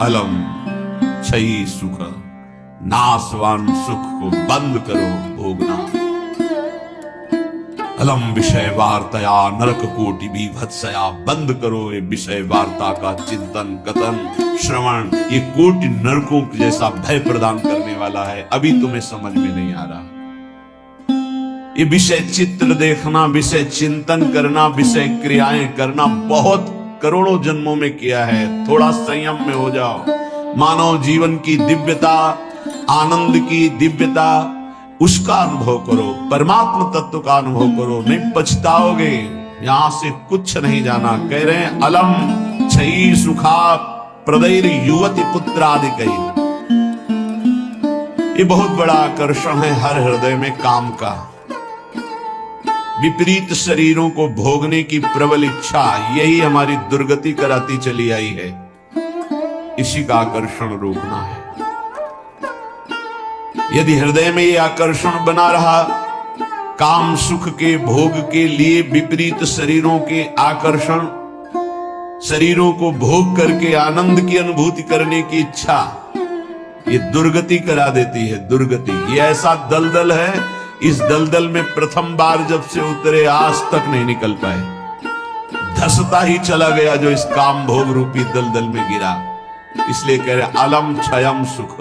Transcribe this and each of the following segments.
अलम क्षयी सुख, नाशवान सुख को बंद करो भोगना। अलम विषय वार्तया नरक कोटि बीभत्सया, बंद करो ये विषय वार्ता का चिंतन कथन श्रवण। ये कोटि नरकों जैसा भय प्रदान करने वाला है, अभी तुम्हें समझ में नहीं आ रहा। ये विषय चित्र देखना, विषय चिंतन करना, विषय क्रियाएं करना बहुत करोड़ों जन्मों में किया है। थोड़ा संयम में हो जाओ। मानव जीवन की दिव्यता, आनंद की दिव्यता, उसका अनुभव करो, परमात्मा तत्व का अनुभव करो, नहीं पछताओगे। यहां से कुछ नहीं जाना। कह रहे हैं अलम क्षयी सुखा प्रदैर युवती पुत्रादिकैः। ये बहुत बड़ा आकर्षण है हर हृदय में काम का। विपरीत शरीरों को भोगने की प्रबल इच्छा, यही हमारी दुर्गति कराती चली आई है। इसी का आकर्षण रोकना है। यदि हृदय में यह आकर्षण बना रहा, काम सुख के भोग के लिए विपरीत शरीरों के आकर्षण, शरीरों को भोग करके आनंद की अनुभूति करने की इच्छा, ये दुर्गति करा देती है। दुर्गति ये ऐसा दलदल है, इस दलदल में प्रथम बार जब से उतरे आज तक नहीं निकल पाए। धसता ही चला गया जो इस काम भोग रूपी दलदल में गिरा। इसलिए कह रहे अलम क्षयम सुख,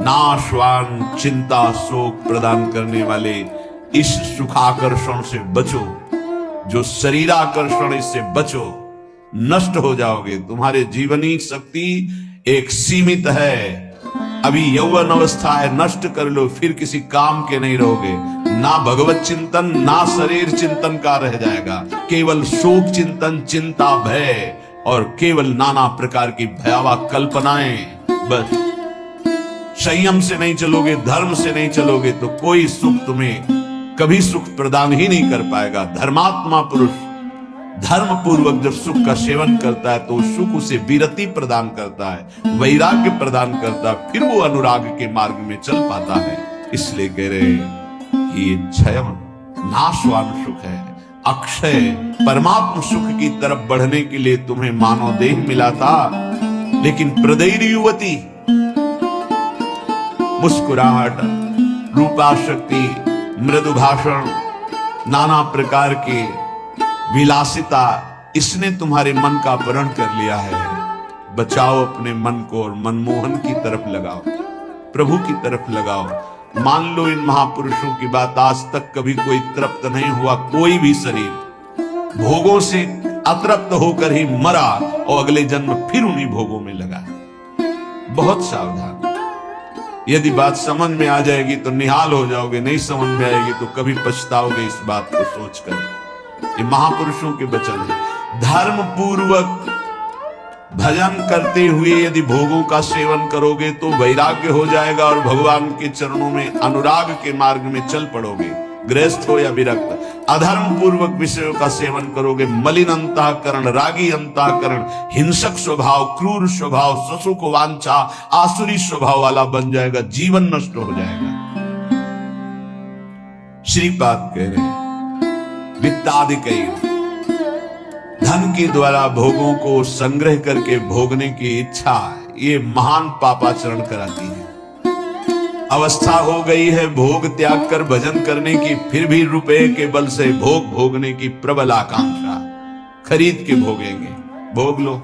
नाशवान चिंता शोक प्रदान करने वाले इस सुखाकर्षण से बचो। जो शरीराकर्षण, इससे बचो, नष्ट हो जाओगे। तुम्हारे जीवनी शक्ति एक सीमित है। अभी यौवन अवस्था है, नष्ट कर लो, फिर किसी काम के नहीं रहोगे। ना भगवत चिंतन, ना शरीर चिंतन का रह जाएगा। केवल शोक चिंतन, चिंता, भय और केवल नाना प्रकार की भयावह कल्पनाएं। बस संयम से नहीं चलोगे, धर्म से नहीं चलोगे तो कोई सुख तुम्हें कभी सुख प्रदान ही नहीं कर पाएगा। धर्मात्मा पुरुष धर्म पूर्वक जब सुख का सेवन करता है तो सुख उसे विरति प्रदान करता है, वैराग्य प्रदान करता है, फिर वो अनुराग के मार्ग में चल पाता है। इसलिए कह रहे कि ये क्षय नाशवान सुख है, अक्षय परमात्म सुख की तरफ बढ़ने के लिए तुम्हें मानव देह मिला था। लेकिन प्रदैर युवती, मुस्कुराहट, रूपाशक्ति, मृदु भाषण, नाना प्रकार के विलासिता, इसने तुम्हारे मन का अपहरण कर लिया है। बचाओ अपने मन को और मनमोहन की तरफ लगाओ, प्रभु की तरफ लगाओ। मान लो इन महापुरुषों की बात, आज तक कभी कोई तृप्त नहीं हुआ। कोई भी शरीर भोगों से अतृप्त होकर ही मरा और अगले जन्म फिर उन्हीं भोगों में लगा। बहुत सावधान। यदि बात समझ में आ जाएगी तो निहाल हो जाओगे, नहीं समझ में आएगी तो कभी पछताओगे इस बात को सोचकर। ये महापुरुषों के वचन है। धर्म पूर्वक भजन करते हुए यदि भोगों का सेवन करोगे तो वैराग्य हो जाएगा और भगवान के चरणों में अनुराग के मार्ग में चल पड़ोगे, गृहस्थ हो या विरक्त। अधर्म पूर्वक विषयों का सेवन करोगे, मलिन अंतःकरण, रागी अंतःकरण, हिंसक स्वभाव, क्रूर स्वभाव, ससुख वांछा, आसुरी स्वभाव वाला बन जाएगा, जीवन नष्ट हो जाएगा। श्रीपाद कह रहे हैं वित्तादिकैः, धन के द्वारा भोगों को संग्रह करके भोगने की इच्छा, ये महान पापाचरण कराती है। अवस्था हो गई है भोग त्याग कर भजन करने की, फिर भी रुपए के बल से भोग भोगने की प्रबल आकांक्षा, खरीद के भोगेंगे। भोग लो,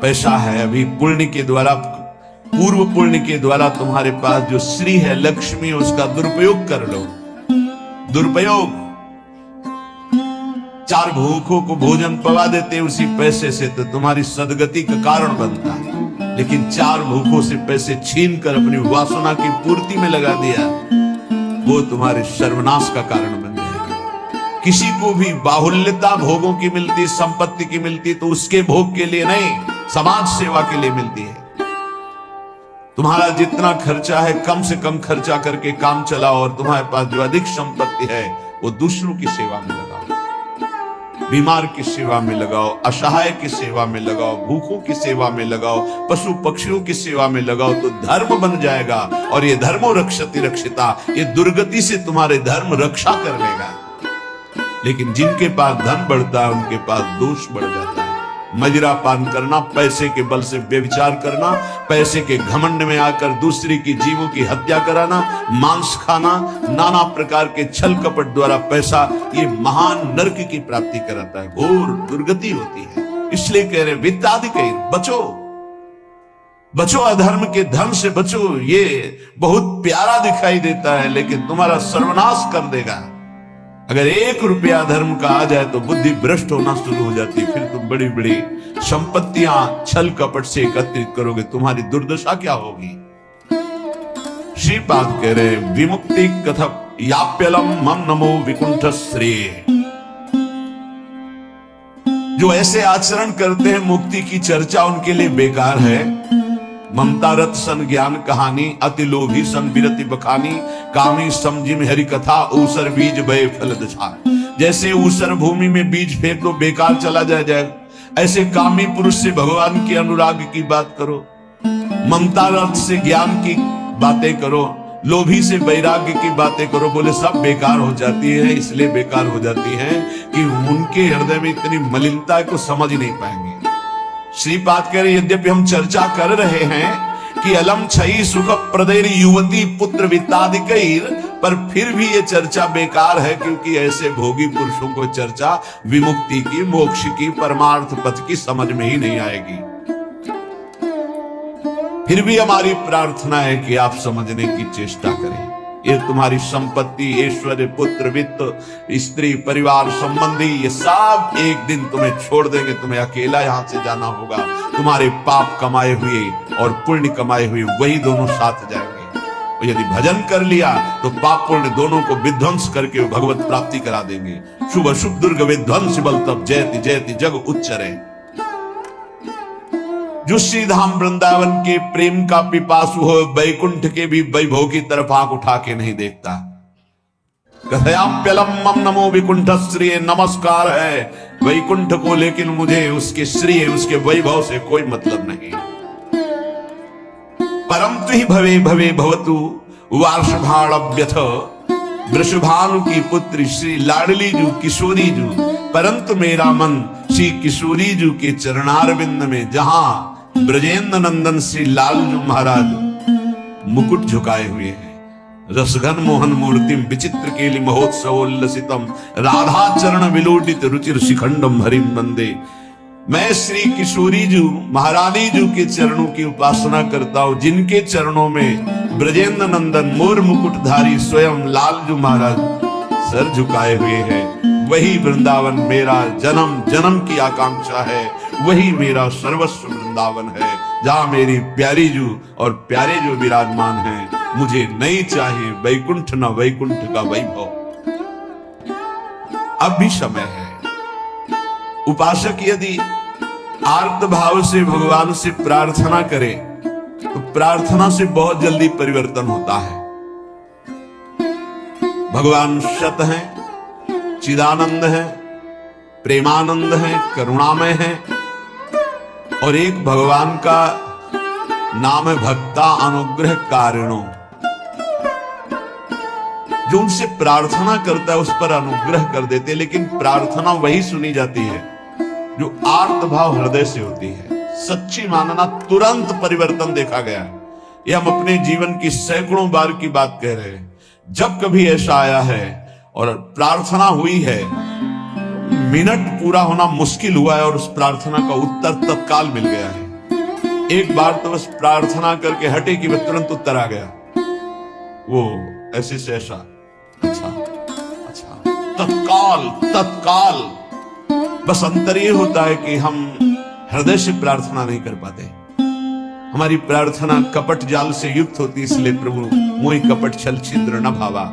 पैसा है, अभी पुण्य के द्वारा, पूर्व पुण्य के द्वारा तुम्हारे पास जो श्री है, लक्ष्मी है, उसका दुरुपयोग कर लो। दुरुपयोग, चार भूखों को भोजन पवा देते उसी पैसे से तो तुम्हारी सदगति का कारण बनता है। लेकिन चार भूखों से पैसे छीन कर अपनी वासना की पूर्ति में लगा दिया, वो तुम्हारे सर्वनाश का कारण बन जाएगा। किसी को भी बाहुल्यता भोगों की मिलती, संपत्ति की मिलती तो उसके भोग के लिए नहीं, समाज सेवा के लिए मिलती है। तुम्हारा जितना खर्चा है कम से कम खर्चा करके काम चलाओ और तुम्हारे पास जो अधिक संपत्ति है वो दूसरों की सेवा में लगाओ, बीमार की सेवा में लगाओ, असहाय की सेवा में लगाओ, भूखों की सेवा में लगाओ, पशु पक्षियों की सेवा में लगाओ तो धर्म बन जाएगा। और ये धर्मो रक्षति रक्षिता, ये दुर्गति से तुम्हारे धर्म रक्षा कर लेगा। लेकिन जिनके पास धन बढ़ता है उनके पास दोष बढ़ जाता है। मदिरा पान करना, पैसे के बल से व्यभिचार करना, पैसे के घमंड में आकर दूसरे की जीवों की हत्या कराना, मांस खाना, नाना प्रकार के छल कपट द्वारा पैसा, ये महान नरक की प्राप्ति कराता है, घोर दुर्गति होती है। इसलिए कह रहे वित्ताधिकैर, बचो बचो, अधर्म के धन से बचो। ये बहुत प्यारा दिखाई देता है लेकिन तुम्हारा सर्वनाश कर देगा। अगर 1 रुपया धर्म का आ जाए तो बुद्धि भ्रष्ट होना शुरू हो जाती है, फिर तुम बड़ी बड़ी संपत्तियां छल कपट से एकत्रित करोगे, तुम्हारी दुर्दशा क्या होगी। श्रीपाद कह रहे विमुक्ति कथप याप्यलम मम नमो विकुंठ श्रेय। जो ऐसे आचरण करते हैं मुक्ति की चर्चा उनके लिए बेकार है। ममता रथ सन ज्ञान कहानी, अति लोभी सन विरति बखानी, कामी समझिम हरि कथा, ऊसर बीज भय फल दशा। जैसे ऊसर भूमि में बीज फेंक दो बेकार चला जाएगा, ऐसे कामी पुरुष से भगवान के अनुराग की बात करो, ममता रथ से ज्ञान की बातें करो, लोभी से वैराग्य की बातें करो, बोले सब बेकार हो जाती है। इसलिए बेकार हो जाती है कि उनके हृदय में इतनी मलिनता को समझ ही नहीं पाएंगे। श्रीपाद कह रहे यद्यपि हम चर्चा कर रहे हैं कि अलम छई सुख प्रदेर युवती पुत्र वित्ताधिकैर, पर फिर भी ये चर्चा बेकार है, क्योंकि ऐसे भोगी पुरुषों को चर्चा विमुक्ति की, मोक्ष की, परमार्थ पथ की समझ में ही नहीं आएगी। फिर भी हमारी प्रार्थना है कि आप समझने की चेष्टा करें। ये तुम्हारी संपत्ति, ऐश्वर्य, पुत्र, वित्त, स्त्री, परिवार, संबंधी, ये सब एक दिन तुम्हें छोड़ देंगे, तुम्हें अकेला यहां से जाना होगा। तुम्हारे पाप कमाए हुए और पुण्य कमाए हुए वही दोनों साथ जाएंगे। और यदि भजन कर लिया तो पाप पुण्य दोनों को विध्वंस करके भगवत प्राप्ति करा देंगे। शुभ अशुभ दुर्ग विध्वंस बल तब जयति जयति जग उच्चरे। जो श्री धाम वृंदावन के प्रेम का पिपासु हो, वैकुंठ के भी वैभव की तरफ आंख उठा के नहीं देखता। कथयाप्यलम मम नमो विकुंठ श्री, नमस्कार है वैकुंठ को, लेकिन मुझे उसके श्री, उसके वैभव से कोई मतलब नहीं। परम तुहि भवे भवे भवतु वार्षभाण्यथ, वृषभानु की पुत्री श्री लाडली जू किशोरी जू, परंतु मेरा मन श्री किशोरी जू के चरणारविंद में, जहां ब्रजेंद्र नंदन श्री लालजू महाराज मुकुट झुकाए हुए हैं, रसघन मोहन मूर्तिम विचित्र केलि महोत्सवोल्लसितम, राधा चरण विलोटित रुचिर शिखंडम हरिम वंदे। मैं श्री किशोरी जू महारानी जू के चरणों की उपासना करता हूं, जिनके चरणों में ब्रजेंद्र नंदन मोर मुकुटधारी स्वयं लालजू महाराज सर झुकाए हुए हैं। वही वृंदावन मेरा जन्म जन्म की आकांक्षा है, वही मेरा सर्वस्व वृंदावन है, जहां मेरी प्यारी जू और प्यारे जो विराजमान हैं। मुझे नहीं चाहिए वैकुंठ न वैकुंठ का वैभव। अब भी समय है। उपासक यदि आर्त भाव से भगवान से प्रार्थना करे तो प्रार्थना से बहुत जल्दी परिवर्तन होता है। भगवान सत हैं, चिदानंद है, प्रेमानंद है, करुणामय है, और एक भगवान का नाम है भक्ता अनुग्रह कारिणो। जो उनसे प्रार्थना करता है उस पर अनुग्रह कर देते, लेकिन प्रार्थना वही सुनी जाती है जो आर्त भाव हृदय से होती है। सच्ची मानना तुरंत परिवर्तन देखा गया है। यह हम अपने जीवन की सैकड़ों बार की बात कह रहे हैं। जब कभी ऐसा आया है और प्रार्थना हुई है, मिनट पूरा होना मुश्किल हुआ है और उस प्रार्थना का उत्तर तत्काल मिल गया है। एक बार तो बस प्रार्थना करके हटे कि वह तुरंत उत्तर आ गया, वो ऐसे से ऐसा, अच्छा अच्छा, तत्काल तत्काल। बस अंतर ये होता है कि हम हृदय से प्रार्थना नहीं कर पाते। हमारी प्रार्थना कपट जाल से युक्त होती, इसलिए प्रभु मोहि कपट छल छिद्र न भावा।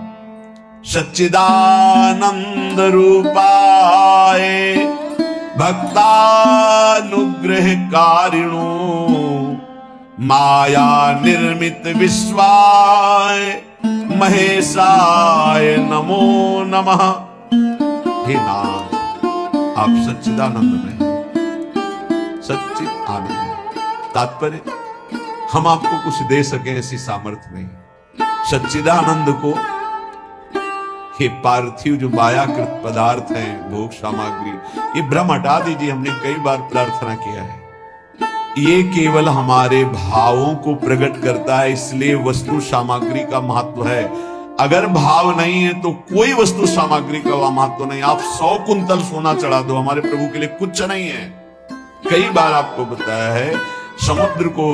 सच्चिदानंद रूपाय भक्तानुग्रह कारिणो, माया निर्मित विश्वाय महेशाय नमो नमः। हे नाथ, आप सच्चिदानंद में, सच्चिद आनंद। तात्पर्य, हम आपको कुछ दे सके ऐसी सामर्थ्य नहीं। सच्चिदानंद को ये पार्थिव जो मायाकृत पदार्थ हैं, भोग सामग्री, ये भ्रम हटा दीजिए। हमने कई बार प्रार्थना किया है, ये केवल हमारे भावों को प्रकट करता है, इसलिए वस्तु सामग्री का महत्व है। अगर भाव नहीं है तो कोई वस्तु सामग्री का महत्व नहीं। आप 100 कुंतल सोना चढ़ा दो, हमारे प्रभु के लिए कुछ नहीं है। कई बार आपको बताया है, समुद्र को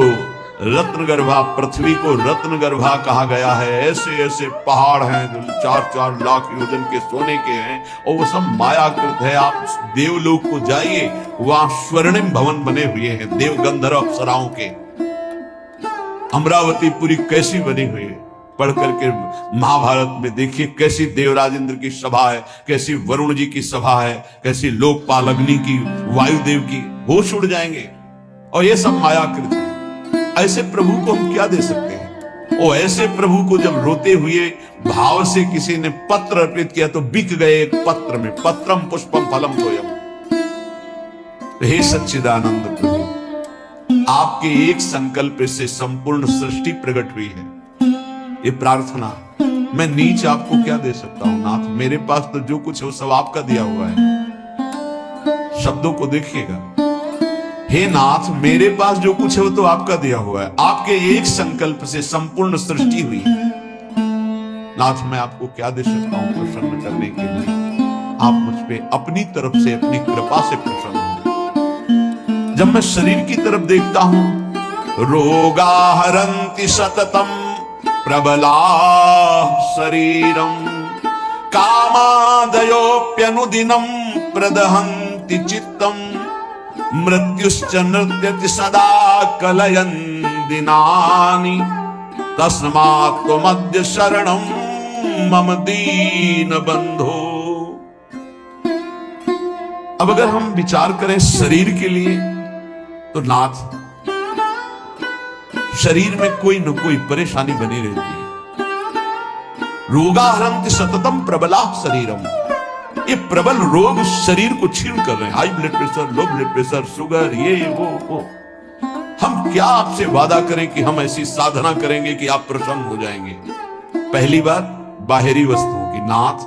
रत्नगर्भा, पृथ्वी को रत्नगर्भा कहा गया है। ऐसे ऐसे पहाड़ हैं जो 4-4 लाख योजन के सोने के हैं, और वो सब मायाकृत है। आप देवलोक को जाइए, वहां स्वर्णिम भवन बने हुए हैं देव गंधर्व अप्सराओं के। अमरावतीपुरी कैसी बनी हुई है, पढ़ करके महाभारत में देखिए कैसी देवराज इंद्र की सभा है, कैसी वरुण जी की सभा है, कैसी लोकपाल अग्नि की, वायुदेव की, होश उड़ जाएंगे। और ये सब मायाकृत है। ऐसे प्रभु को हम क्या दे सकते हैं? और ऐसे प्रभु को जब रोते हुए भाव से किसी ने पत्र अर्पित किया तो बिक गए एक पत्र में, पत्रम पुष्पम फलम तोयम। हे सच्चिदानंद प्रभु, आपके एक संकल्प से संपूर्ण सृष्टि प्रकट हुई है। ये प्रार्थना, मैं नीच आपको क्या दे सकता हूं नाथ? मेरे पास तो जो कुछ है वो सब आपका दिया हुआ है। शब्दों को देखिएगा, हे नाथ, मेरे पास जो कुछ है वो तो आपका दिया हुआ है। आपके एक संकल्प से संपूर्ण सृष्टि हुई। नाथ, मैं आपको क्या दे सकता हूं प्रसन्न करने के लिए? आप मुझ पे अपनी तरफ से, अपनी कृपा से प्रसन्न हो। जब मैं शरीर की तरफ देखता हूं, रोगा हरन्ति सततम प्रबला शरीरम कामादयोप्यनुदिनं प्रदहन्ति चित्तम मृत्युश्च नृत्यति सदा कलयन् दिनानि तस्मात् त्वमद्य शरणं मम दीन बंधो। अब अगर हम विचार करें शरीर के लिए, तो नाथ, शरीर में कोई न कोई परेशानी बनी रहती है। रोगा हरन्ति सततम प्रबला शरीरम, ये प्रबल रोग शरीर को छीन कर रहे हैं। High blood pressure, low blood pressure, sugar, ये वो। हम क्या आपसे वादा करें कि हम ऐसी साधना करेंगे कि आप प्रसन्न हो जाएंगे? पहली बात, बाहरी वस्तुओं की। नाथ,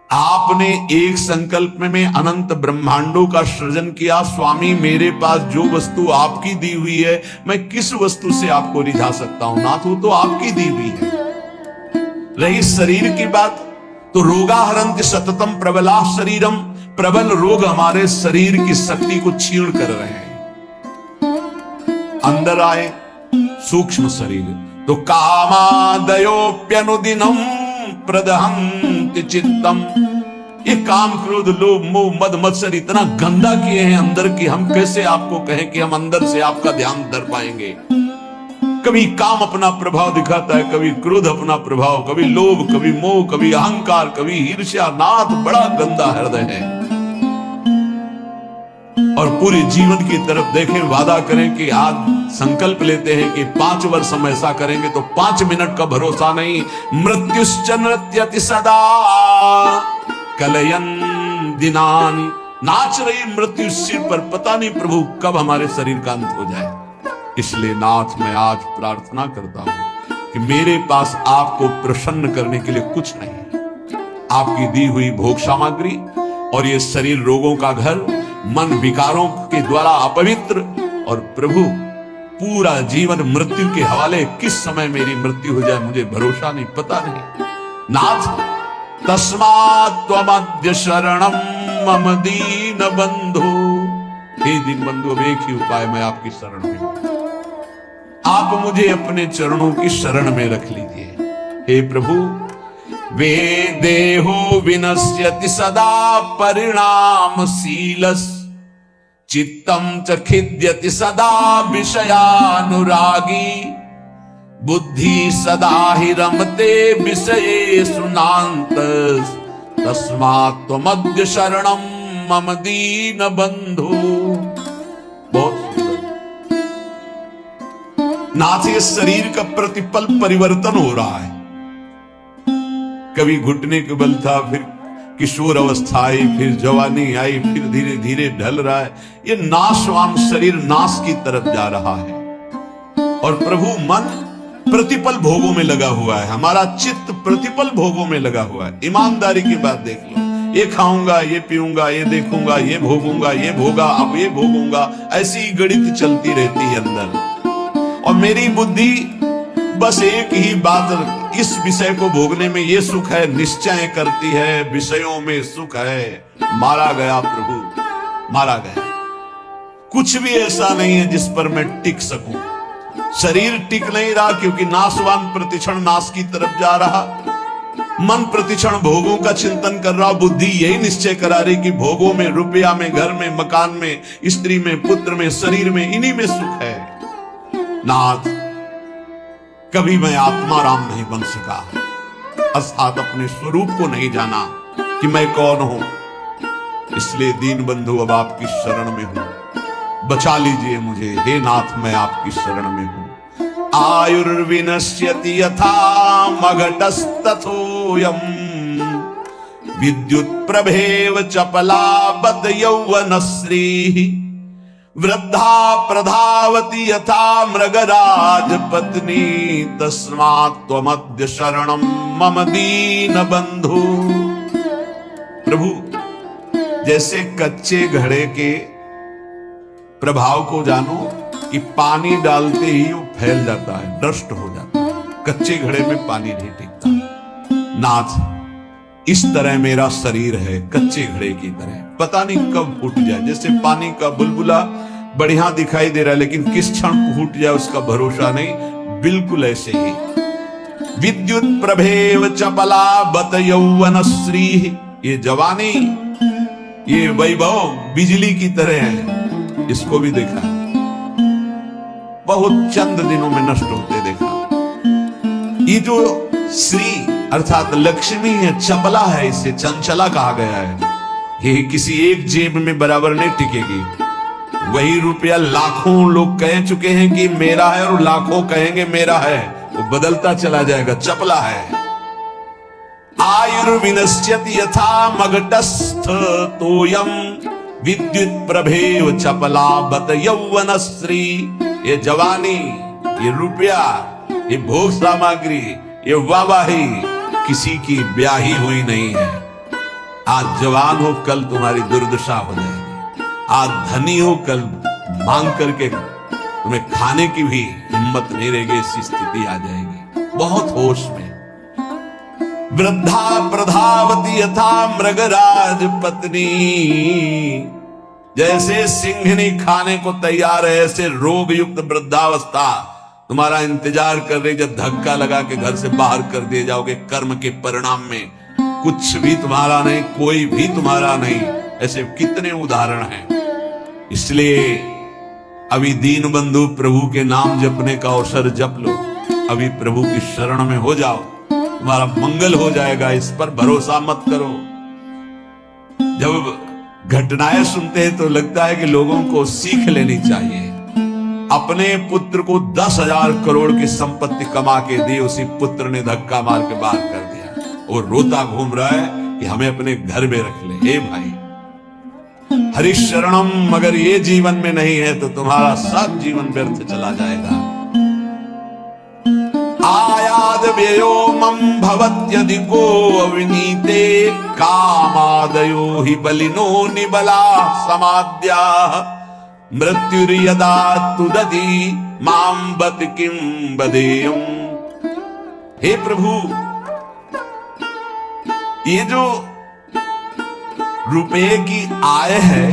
आपने एक संकल्प में अनंत ब्रह्मांडों का सृजन किया। स्वामी, मेरे पास जो वस्तु आपकी दी हुई है, मैं किस वस्तु से आपको रिझा सकता हूं? नाथ, वो तो आपकी दी हुई है। रही शरीर की बात, तो रोगा हरन्ति सततम प्रबला शरीरम, प्रबल रोग हमारे शरीर की शक्ति को छीन कर रहे हैं। अंदर आए सूक्ष्म शरीर, तो कामादयोप्यनुदिनं प्रदहन्ति चित्तम, ये काम क्रोध लोभ मोह मद मत्सर इतना गंदा किए हैं अंदर की, हम कैसे आपको कहें कि हम अंदर से आपका ध्यान धर पाएंगे? कभी काम अपना प्रभाव दिखाता है, कभी क्रोध अपना प्रभाव, कभी लोभ, कभी मोह, कभी अहंकार, कभी ईर्ष्या। नाथ, बड़ा गंदा हृदय है। और पूरे जीवन की तरफ देखें, वादा करें कि आज संकल्प लेते हैं कि 5 वर्ष हम ऐसा करेंगे, तो 5 मिनट का भरोसा नहीं। मृत्युश्च नृत्यति सदा कलयन् दिनानि, नाच रही मृत्यु सिर पर, पता नहीं प्रभु कब हमारे शरीर का अंत हो जाए। इसलिए नाथ, मैं आज प्रार्थना करता हूं कि मेरे पास आपको प्रसन्न करने के लिए कुछ नहीं। आपकी दी हुई भोग सामग्री और ये शरीर रोगों का घर, मन विकारों के द्वारा अपवित्र, और प्रभु पूरा जीवन मृत्यु के हवाले। किस समय मेरी मृत्यु हो जाए मुझे भरोसा नहीं, पता नहीं। नाथ, तस्मात् त्वमद्य शरणं मम दीन बंधो, हे दीन बंधु, एक ही उपाय, मैं आपकी शरण में हूं। आप मुझे अपने चरणों की शरण में रख लीजिए। हे प्रभु, वे देहो विनश्यति सदा परिणामशीलस्, चित्तम च खिद्यति सदा विषयानुरागी, बुद्धि सदा ही रमते विषयेषु नान्तस्, तस्मात् त्वमद्य शरणं मम दीन बंधु। बहुत नाथ, ये शरीर का प्रतिपल परिवर्तन हो रहा है। कभी घुटने के बल था, फिर किशोर अवस्था आई, फिर जवानी आई, फिर धीरे धीरे ढल रहा है। ये नाशवान शरीर नाश की तरफ जा रहा है। और प्रभु, मन प्रतिपल भोगों में लगा हुआ है, हमारा चित्त प्रतिपल भोगों में लगा हुआ है। ईमानदारी की बात देख लो, ये खाऊंगा, ये पीऊंगा, ये देखूंगा, ये भोगूंगा, ये भोगा, अब ये भोगूंगा, ऐसी गणित चलती रहती है अंदर। और मेरी बुद्धि बस एक ही बात, इस विषय को भोगने में ये सुख है, निश्चय करती है विषयों में सुख है। मारा गया प्रभु, मारा गया। कुछ भी ऐसा नहीं है जिस पर मैं टिक सकूं। शरीर टिक नहीं रहा क्योंकि नाशवान प्रतिक्षण नाश की तरफ जा रहा। मन प्रतिक्षण भोगों का चिंतन कर रहा। बुद्धि यही निश्चय करा रही कि भोगों में, रुपया में, घर में, मकान में, स्त्री में, पुत्र में, शरीर में, इन्हीं में सुख है। नाथ, कभी मैं आत्मा राम नहीं बन सका, अर्थात अपने स्वरूप को नहीं जाना कि मैं कौन हूं। इसलिए दीन बंधु अब आपकी शरण में हूं, बचा लीजिए मुझे। हे नाथ, मैं आपकी शरण में हूं। आयुर्विनश्यति यथा मघटस्तथोऽयं विद्युत प्रभेव चपला बत यौवनश्रीः वृद्धा प्रधावति यथा मृगराज पत्नी तस्मात् त्वमद्य शरणं मम दीन बंधु। प्रभु, जैसे कच्चे घड़े के प्रभाव को जानो कि पानी डालते ही वो फैल जाता है, नष्ट हो जाता है। कच्चे घड़े में पानी नहीं टिकता। नाथ, इस तरह मेरा शरीर है, कच्चे घड़े की तरह, पता नहीं कब फूट जाए। जैसे पानी का बुलबुला बढ़िया दिखाई दे रहा है लेकिन किस क्षण फूट जाए उसका भरोसा नहीं, बिल्कुल ऐसे ही। विद्युत प्रभेव चपला बत यौवनश्री, ये जवानी, ये वैभव बिजली की तरह है। इसको भी देखा, बहुत चंद दिनों में नष्ट होते देखा। ये जो श्री अर्थात लक्ष्मी है, चपला है, इसे चंचला कहा गया है। ये किसी एक जेब में बराबर नहीं टिकेगी। वही रुपया लाखों लोग कह चुके हैं कि मेरा है और लाखों कहेंगे मेरा है, वो बदलता चला जाएगा, चपला है। आयुर्विनश्यति यथा मघटस्थ तोयम विद्युत प्रभेव चपला बत यौवनश्री। ये जवानी, ये रुपया, ये भोग सामग्री, ये वाहवाही किसी की ब्याही हुई नहीं है। आज जवान हो, कल तुम्हारी दुर्दशा हो जाएगी। आज धनी हो, कल मांग करके तुम्हें खाने की भी हिम्मत नहीं रहेगी, ऐसी स्थिति आ जाएगी। बहुत होश में। वृद्धा प्रधावती यथा मृगराज पत्नी, जैसे सिंहनी खाने को तैयार है, ऐसे रोग युक्त वृद्धावस्था तुम्हारा इंतजार कर रही। जब धक्का लगा के घर से बाहर कर दिए जाओगे, कर्म के परिणाम में कुछ भी तुम्हारा नहीं, कोई भी तुम्हारा नहीं। ऐसे कितने उदाहरण हैं। इसलिए अभी दीन बंधु प्रभु के नाम जपने का अवसर जप लो। अभी प्रभु की शरण में हो जाओ, तुम्हारा मंगल हो जाएगा। इस पर भरोसा मत करो। जब घटनाएं सुनते हैं तो लगता है कि लोगों को सीख लेनी चाहिए। अपने पुत्र को 10,000 करोड़ की संपत्ति कमा के दी, उसी पुत्र ने धक्का मार के बाहर कर दिया और रोता घूम रहा है कि हमें अपने घर में रख ले। भाई, हरिशरणम मगर ये जीवन में नहीं है तो तुम्हारा सब जीवन व्यर्थ चला जाएगा। आयाद व्ययो मम भवत्यधिको अविनीते कामादयो हि बलिनो निबला समाद्या मृत्युर्यदा तुदति मां बत किं बदेयम्। हे प्रभु, ये जो रुपये की आय है,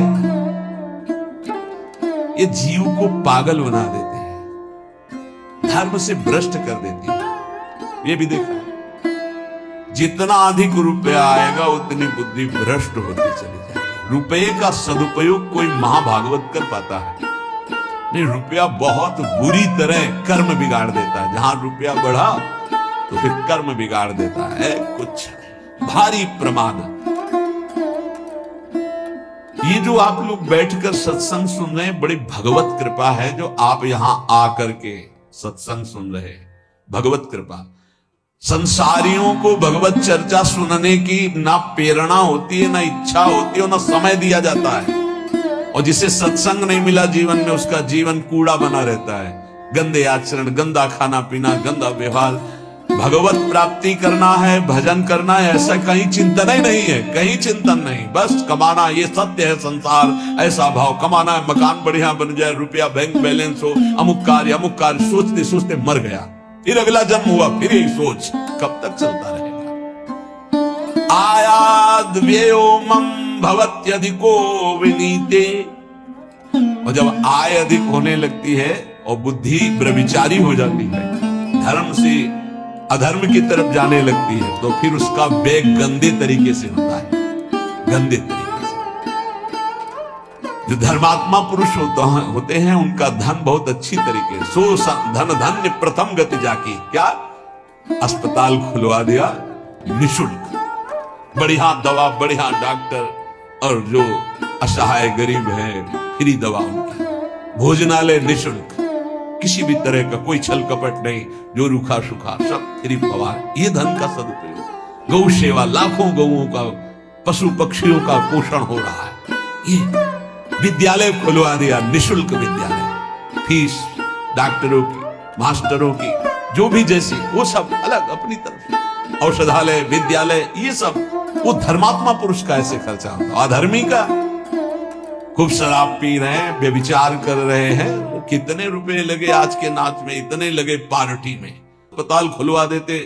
ये जीव को पागल बना देते हैं, धर्म से भ्रष्ट कर देती है। ये भी देखा, जितना अधिक रुपया आएगा उतनी बुद्धि भ्रष्ट होती चली जाएगी। रुपये का सदुपयोग कोई महाभागवत कर पाता है नहीं। रुपया बहुत बुरी तरह कर्म बिगाड़ देता है। जहां रुपया बढ़ा तो फिर कर्म बिगाड़ देता है। कुछ भारी प्रमाद। ये जो आप लोग बैठकर सत्संग सुन रहे हैं, बड़ी भगवत कृपा है जो आप यहां आकर के सत्संग सुन रहे हैं। भगवत कृपा। संसारियों को भगवत चर्चा सुनने की ना प्रेरणा होती है, ना इच्छा होती है, ना समय दिया जाता है। और जिसे सत्संग नहीं मिला जीवन में, उसका जीवन कूड़ा बना रहता है। गंदे आचरण, गंदा खाना पीना, गंदा व्यवहार। भगवत प्राप्ति करना है, भजन करना है, ऐसा कहीं चिंतन ही नहीं है, कहीं चिंतन नहीं। बस कमाना, ये सत्य है संसार, ऐसा भाव, कमाना है, मकान बढ़िया बन जाए, रुपया बैंक बैलेंस हो, अमुक कार्य सोचते सोचते मर गया, फिर अगला जन्म हुआ, फिर यही सोच, कब तक चलता रहेगा। आयाद व्योमम भवत्यधिको विनीते। और जब आय अधिक होने लगती है और बुद्धि व्यभिचारी हो जाती है, धर्म से अधर्म की तरफ जाने लगती है, तो फिर उसका व्यय गंदे तरीके से होता है, गंदे तरीके से। जो धर्मात्मा पुरुष होते हैं उनका धन बहुत अच्छी तरीके, सो धन धन्य प्रथम गति जाकी। क्या? अस्पताल खुलवा दिया निशुल्क, बढ़िया दवा, बढ़िया डॉक्टर, और जो असहाय गरीब है फ्री दवा उनकी, भोजनालय निशुल्क, किसी भी तरह का कोई छल कपट नहीं, जो रूखा सूखा सब फ्री पवार। ये धन का सदुपयोग। गौ सेवा, लाखों गौओं का, पशु पक्षियों का पोषण हो रहा है। ये विद्यालय खुलवा दिया, निशुल्क विद्यालय, फीस डॉक्टरों की, मास्टरों की, जो भी जैसी, वो सब अलग अपनी तरफ से। औषधालय, विद्यालय, ये सब वो धर्मात्मा पुरुष का ऐसे खर्चा होता। अधर्मी का खूब शराब पी रहे हैं, व्यभिचार कर रहे हैं, कितने रुपए लगे आज के नाच में, इतने लगे पार्टी में। अस्पताल खुलवा देते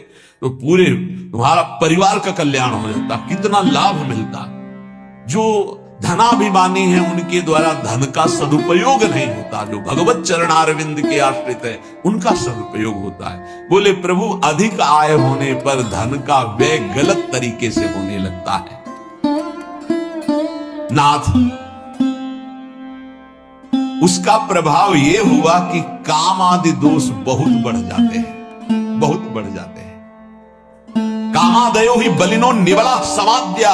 तो पूरे तुम्हारा परिवार का कल्याण हो जाता, कितना लाभ मिलता। जो धनाभिमानी है उनके द्वारा धन का सदुपयोग नहीं होता, जो भगवत चरणारविंद के आश्रित है उनका सदुपयोग होता है। बोले प्रभु अधिक आय होने पर धन का व्यय गलत तरीके से होने लगता है। नाथ, उसका प्रभाव यह हुआ कि काम आदि दोष बहुत बढ़ जाते हैं, बहुत बढ़ जाते हैं। कामादयो ही बलिनो निबला समाद्या,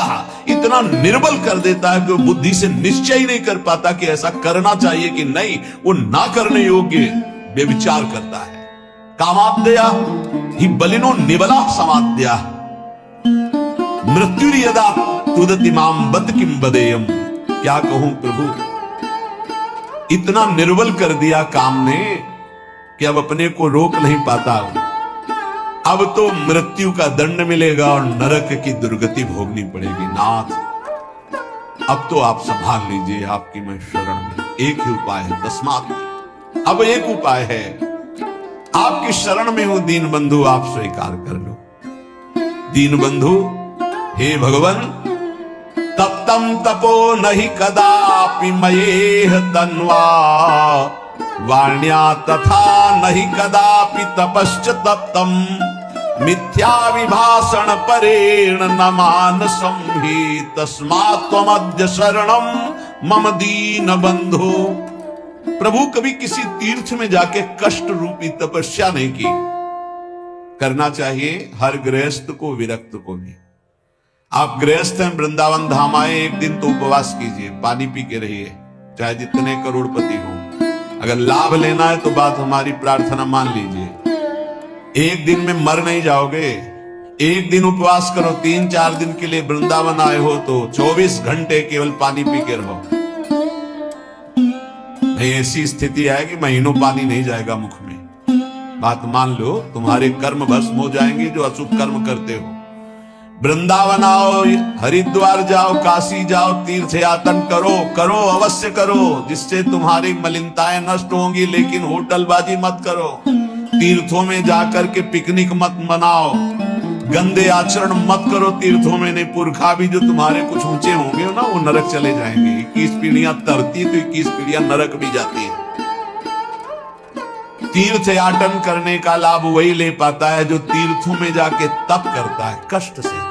इतना निर्बल कर देता है कि वो बुद्धि से निश्चय ही नहीं कर पाता कि ऐसा करना चाहिए कि नहीं, वो ना करने योग्य व्यभिचार करता है। कामादया ही बलिनो निबला समाद्या, मृत्यु यदा तुदति माम बत किम बदेयम। क्या कहूं प्रभु, इतना निर्बल कर दिया काम ने कि अब अपने को रोक नहीं पाता। अब तो मृत्यु का दंड मिलेगा और नरक की दुर्गति भोगनी पड़ेगी। नाथ, अब तो आप संभाल लीजिए, आपकी मैं शरण में। एक ही उपाय है, तस्मात्, अब एक उपाय है, आपकी शरण में हूं दीन बंधु, आप स्वीकार कर लो। दीन बंधु, हे भगवान, तप्तम तपो नहीं कदापि मयेह तन्वा, वाण्या तथा नहीं कदापि तपश्च तप्तम, मिथ्या विभाषण परेण न मानसं हि, तस्मात् त्वमद्य शरणम मम दीन बंधु। प्रभु कभी किसी तीर्थ में जाके कष्ट रूपी तपस्या नहीं की। करना चाहिए हर गृहस्थ को, विरक्त को भी। आप गृहस्थ हैं, वृंदावन धाम आए, एक दिन तो उपवास कीजिए, पानी पी के रहिए, चाहे जितने करोड़पति हो। अगर लाभ लेना है तो बात हमारी प्रार्थना मान लीजिए। एक दिन में मर नहीं जाओगे। एक दिन उपवास करो, 3-4 दिन के लिए वृंदावन आए हो तो 24 घंटे केवल पानी पी के रहो। नहीं, ऐसी स्थिति आएगी महीनों पानी नहीं जाएगा मुख में। बात मान लो, तुम्हारे कर्म भस्म हो जाएंगे जो अशुभ कर्म करते हो। वृंदावन आओ, हरिद्वार जाओ, काशी जाओ, तीर्थ यातन करो, करो अवश्य करो, जिससे तुम्हारी मलिनताएं नष्ट होंगी, लेकिन होटलबाजी मत करो। तीर्थों में जाकर के पिकनिक मत मनाओ, गंदे आचरण मत करो तीर्थों में। नहीं, पुरखा भी जो तुम्हारे कुछ ऊंचे होंगे ना, वो नरक चले जाएंगे। 21 पीढ़ियां तरती तो 21 पीढ़ियां नरक भी जाती है। तीर्थ याटन करने का लाभ वही ले पाता है जो तीर्थों में जाके तप करता है, कष्ट सहता है।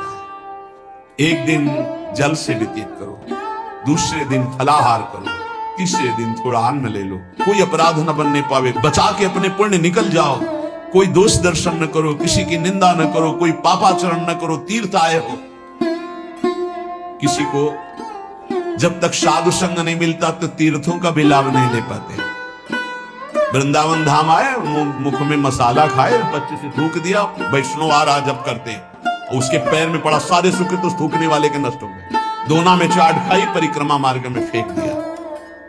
एक दिन जल से व्यतीत करो, दूसरे दिन फलाहार करो, तीसरे दिन थोड़ा अन्न ले लो, कोई अपराध न बनने पावे, बचा के अपने पुण्य निकल जाओ। कोई दोष दर्शन न करो, किसी की निंदा न करो, कोई पापाचरण न करो। तीर्थ आए हो, किसी को जब तक साधु संग नहीं मिलता तो तीर्थों का भी लाभ नहीं ले पाते। वृंदावन धाम आए, मुख में मसाला खाए, बच्चे से थूक दिया, वैष्णव आ रहा जब करते, उसके पैर में पड़ा, सारे सुख तो थूकने वाले के नष्ट हो गए। दोना में चाट खाई, परिक्रमा मार्ग में फेंक दिया।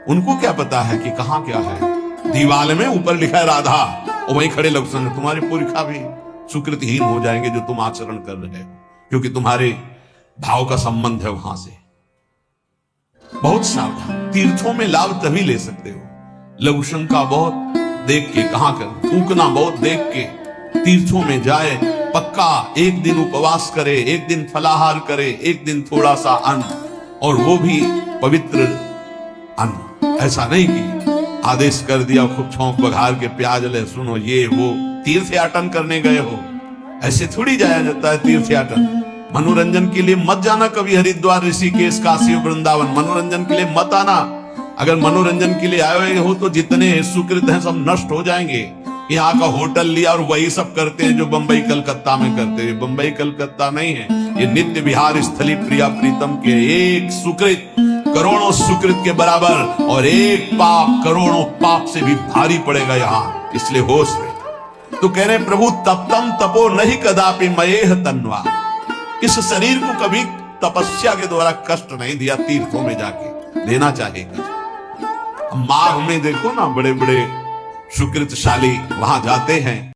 उनको क्या पता है कि कहां क्या है। दीवाल में ऊपर लिखा है राधा, और वहीं खड़े लघु संघ, तुम्हारी पुरखा भी सुकृतहीन हो जाएंगे जो तुम आचरण कर रहे हो, क्योंकि तुम्हारे भाव का संबंध है वहां से। बहुत सावधान। तीर्थों में लाभ तभी ले सकते हो, लघु शंका बहुत देख के, कहां कर ऊकना बहुत देख के। तीर्थों में जाए पक्का, एक दिन उपवास करे, एक दिन फलाहार करे, एक दिन थोड़ा सा अन्न, और वो भी पवित्र अन्न। ऐसा नहीं कि आदेश कर दिया खूब छौंक बघार के प्याज लहसुन और ये वो, तीर्थयाटन करने गए हो, ऐसे थोड़ी जाया जाता है तीर्थयाटन। मनोरंजन के लिए मत जाना कभी हरिद्वार, ऋषिकेश, काशी, वृंदावन। मनोरंजन के लिए मत आना। अगर मनोरंजन के लिए आए हुए हो तो जितने सुकृत हैं सब नष्ट हो जाएंगे। यहाँ का होटल लिया और वही सब करते हैं जो बंबई कलकत्ता में करते हैं। बंबई कलकत्ता नहीं है, ये नित्य विहार स्थली प्रिया प्रीतम के। एक सुकृत करोड़ों सुकृत के बराबर, और एक पाप करोड़ों पाप से भी भारी पड़ेगा यहाँ, इसलिए होश में। तो कह रहे प्रभु तप्तम तपो नहीं कदापि मयेह तन्वा, इस शरीर को कभी तपस्या के द्वारा कष्ट नहीं दिया, तीर्थों में जाके देना चाहेगा। माघ में देखो ना, बड़े बड़े सुकृतशाली वहां जाते हैं,